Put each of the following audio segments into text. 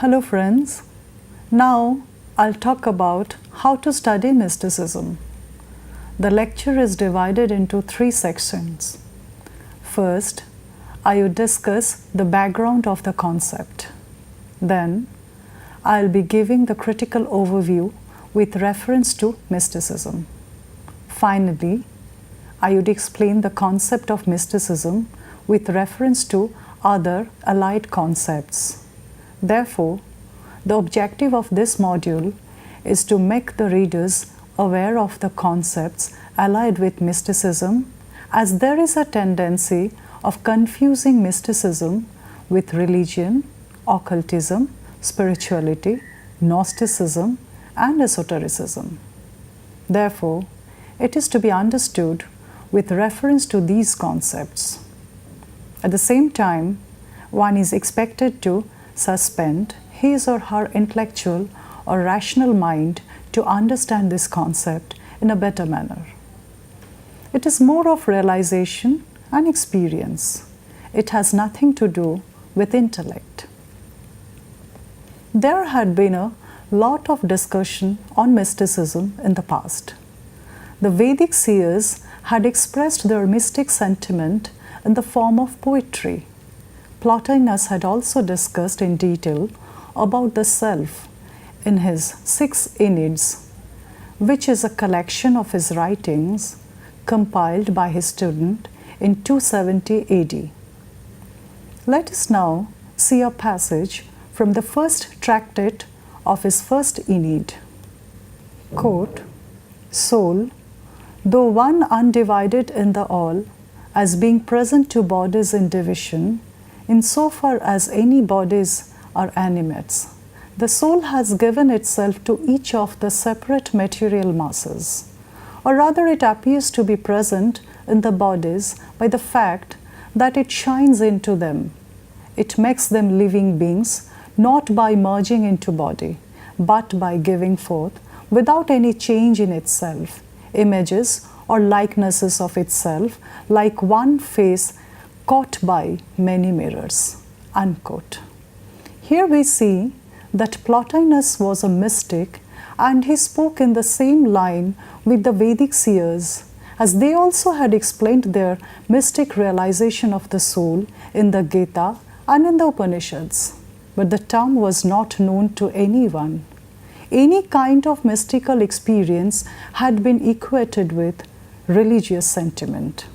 Hello friends. Now I'll talk about how to study mysticism. The lecture is divided into 3 sections. First, I will discuss the background of the concept. Then, I'll be giving the critical overview with reference to mysticism. Finally, I would explain the concept of mysticism with reference to other allied concepts. Therefore, the objective of this module is to make the readers aware of the concepts allied with mysticism, as there is a tendency of confusing mysticism with religion, occultism, spirituality, Gnosticism, and esotericism. Therefore, it is to be understood with reference to these concepts. At the same time, one is expected to suspend his or her intellectual or rational mind to understand this concept in a better manner. It is more of realization and experience. It has nothing to do with intellect. There had been a lot of discussion on mysticism in the past. The Vedic seers had expressed their mystic sentiment in the form of poetry. Plotinus had also discussed in detail about the self in his 6 Enneads, which is a collection of his writings compiled by his student in 270 AD. Let us now see a passage from the first tractate of his first Aeneid. Quote, "Soul, though one undivided in the all, as being present to bodies in division, in so far as any bodies are animates, the soul has given itself to each of the separate material masses, or rather it appears to be present in the bodies by the fact that it shines into them. It makes them living beings, not by merging into body, but by giving forth, without any change in itself, images or likenesses of itself, like one face caught by many mirrors." Unquote. Here we see that Plotinus was a mystic, and he spoke in the same line with the Vedic seers, as they also had explained their mystic realization of the soul in the Gita and in the Upanishads. But the term was not known to anyone. Any kind of mystical experience had been equated with religious sentiment.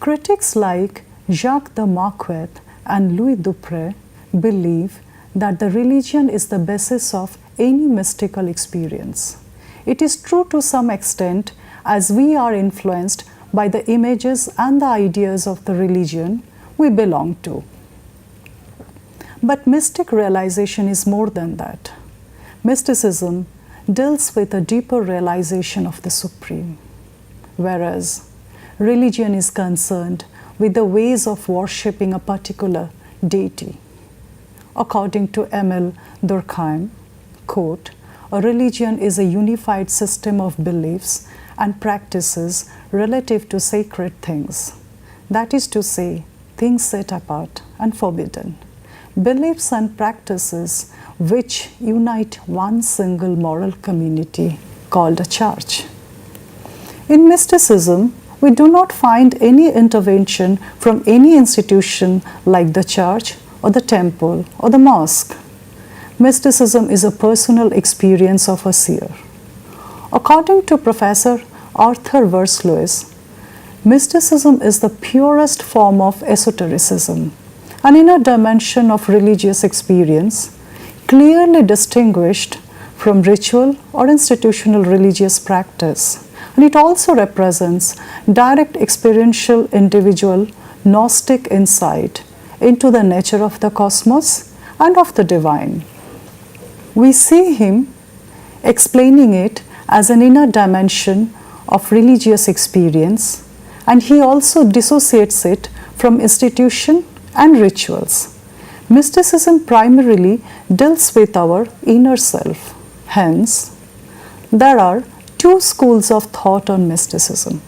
Critics like Jacques de Marquet and Louis Dupré believe that the religion is the basis of any mystical experience. It is true to some extent, as we are influenced by the images and the ideas of the religion we belong to. But mystic realization is more than that. Mysticism deals with a deeper realization of the Supreme, whereas religion is concerned with the ways of worshipping a particular deity. According to Emil Durkheim, quote, "A religion is a unified system of beliefs and practices relative to sacred things, that is to say, things set apart and forbidden, beliefs and practices which unite one single moral community called a church." In mysticism, we do not find any intervention from any institution like the church or the temple or the mosque. Mysticism is a personal experience of a seer. According to Professor Arthur Verslewis, mysticism is the purest form of esotericism, an inner dimension of religious experience, clearly distinguished from ritual or institutional religious practice. And it also represents direct experiential individual Gnostic insight into the nature of the cosmos and of the divine. We see him explaining it as an inner dimension of religious experience, and he also dissociates it from institution and rituals. Mysticism primarily deals with our inner self. Hence, there are 2 schools of thought on mysticism.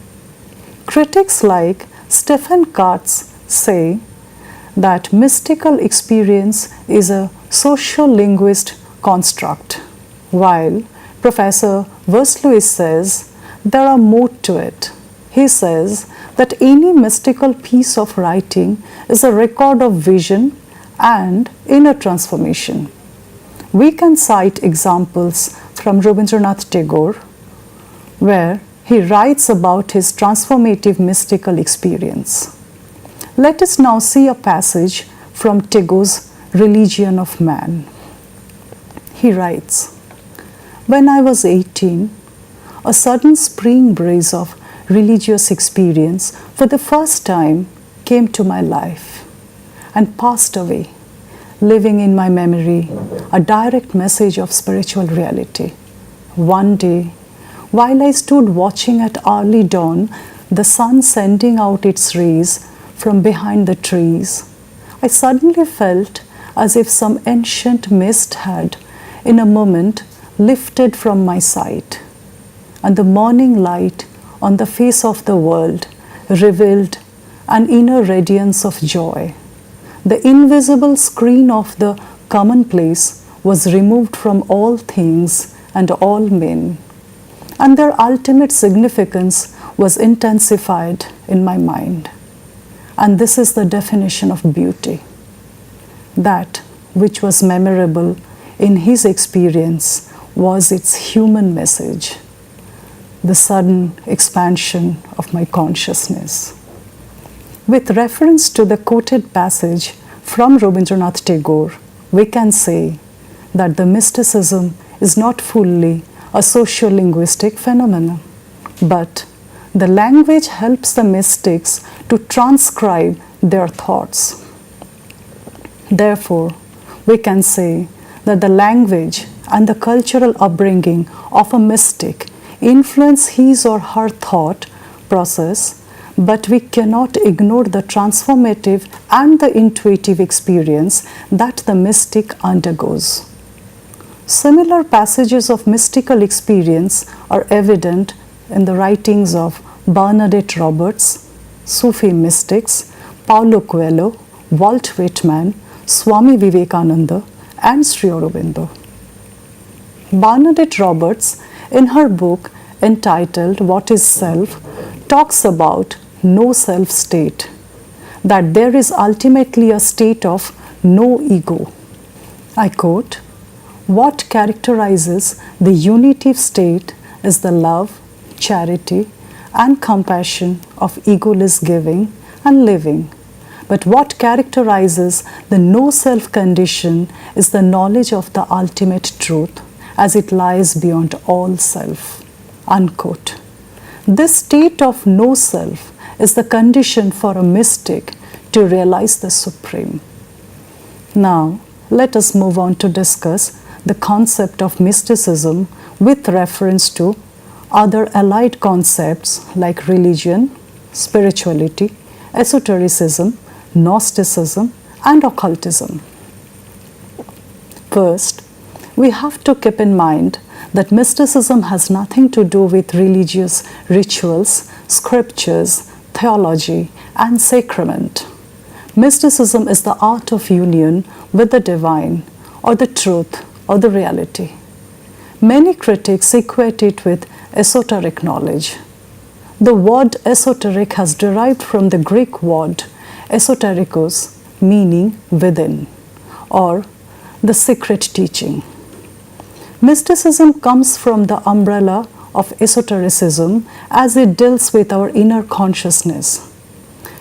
Critics like Stephen Katz say that mystical experience is a sociolinguist construct, while Professor Versluis says there are more to it. He says that any mystical piece of writing is a record of vision and inner transformation. We can cite examples from Rabindranath Tagore, where he writes about his transformative mystical experience. Let us now see a passage from Tagore's Religion of Man. He writes, "When I was 18, a sudden spring breeze of religious experience for the first time came to my life and passed away, leaving in my memory a direct message of spiritual reality. One day, while I stood watching at early dawn the sun sending out its rays from behind the trees, I suddenly felt as if some ancient mist had, in a moment, lifted from my sight, and the morning light on the face of the world revealed an inner radiance of joy. The invisible screen of the commonplace was removed from all things and all men, and their ultimate significance was intensified in my mind. And this is the definition of beauty. That which was memorable in his experience was its human message, the sudden expansion of my consciousness." With reference to the quoted passage from Rabindranath Tagore, we can say that the mysticism is not fully a sociolinguistic phenomenon, but the language helps the mystics to transcribe their thoughts. Therefore, we can say that the language and the cultural upbringing of a mystic influence his or her thought process, but we cannot ignore the transformative and the intuitive experience that the mystic undergoes. Similar passages of mystical experience are evident in the writings of Bernadette Roberts, Sufi mystics, Paulo Coelho, Walt Whitman, Swami Vivekananda, and Sri Aurobindo. Bernadette Roberts, in her book entitled What is Self, talks about no self state, that there is ultimately a state of no ego. I quote, "What characterizes the unitive state is the love, charity, and compassion of egoless giving and living. But what characterizes the no self condition is the knowledge of the ultimate truth as it lies beyond all self." Unquote. This state of no self is the condition for a mystic to realize the supreme. Now, let us move on to discuss the concept of mysticism with reference to other allied concepts like religion, spirituality, esotericism, Gnosticism, and occultism. First, we have to keep in mind that mysticism has nothing to do with religious rituals, scriptures, theology, and sacrament. Mysticism is the art of union with the divine, or the truth, or the reality. Many critics equate it with esoteric knowledge. The word esoteric has derived from the Greek word esoterikos, meaning within, or the secret teaching. Mysticism comes from the umbrella of esotericism as it deals with our inner consciousness.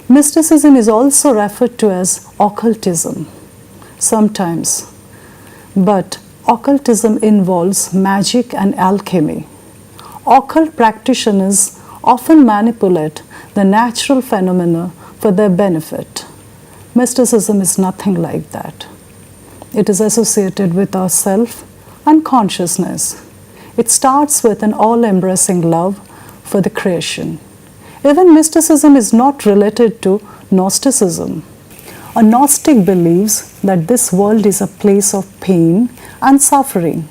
Mysticism is also referred to as occultism sometimes, but occultism involves magic and alchemy. Occult practitioners often manipulate the natural phenomena for their benefit. Mysticism is nothing like that. It is associated with our self and consciousness. It starts with an all-embracing love for the creation. Even mysticism is not related to Gnosticism. A Gnostic believes that this world is a place of pain and suffering.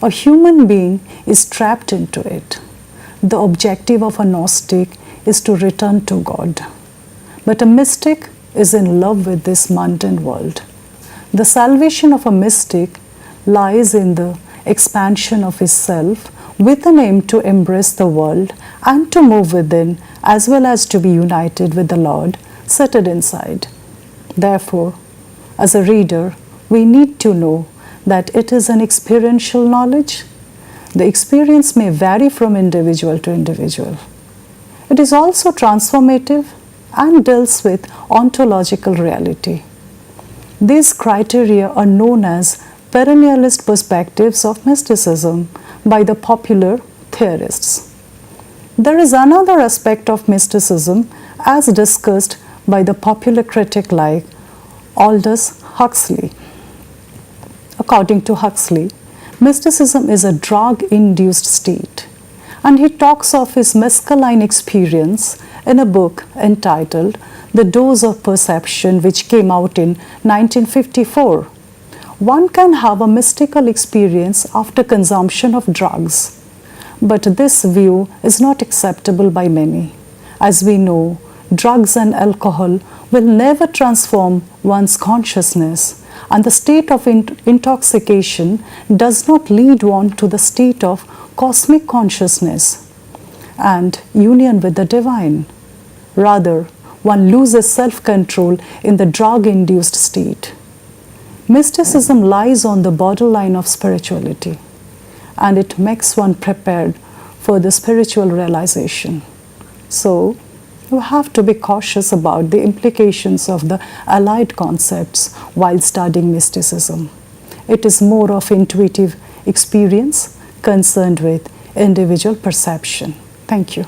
A human being is trapped into it. The objective of a Gnostic is to return to God. But a mystic is in love with this mundane world. The salvation of a mystic lies in the expansion of his self with an aim to embrace the world and to move within as well as to be united with the Lord seated inside. Therefore, as a reader, we need to know that it is an experiential knowledge. The experience may vary from individual to individual. It is also transformative and deals with ontological reality. These criteria are known as perennialist perspectives of mysticism by the popular theorists. There is another aspect of mysticism as discussed by the popular critic like Aldous Huxley. According to Huxley, mysticism is a drug-induced state, and he talks of his mescaline experience in a book entitled The Dose of Perception, which came out in 1954. One can have a mystical experience after consumption of drugs, but this view is not acceptable by many. As we know, drugs and alcohol will never transform one's consciousness, and the state of intoxication does not lead one to the state of cosmic consciousness and union with the divine. Rather, one loses self-control in the drug-induced state. Mysticism lies on the borderline of spirituality, and it makes one prepared for the spiritual realization. So, you have to be cautious about the implications of the allied concepts while studying mysticism. It is more of intuitive experience concerned with individual perception. Thank you.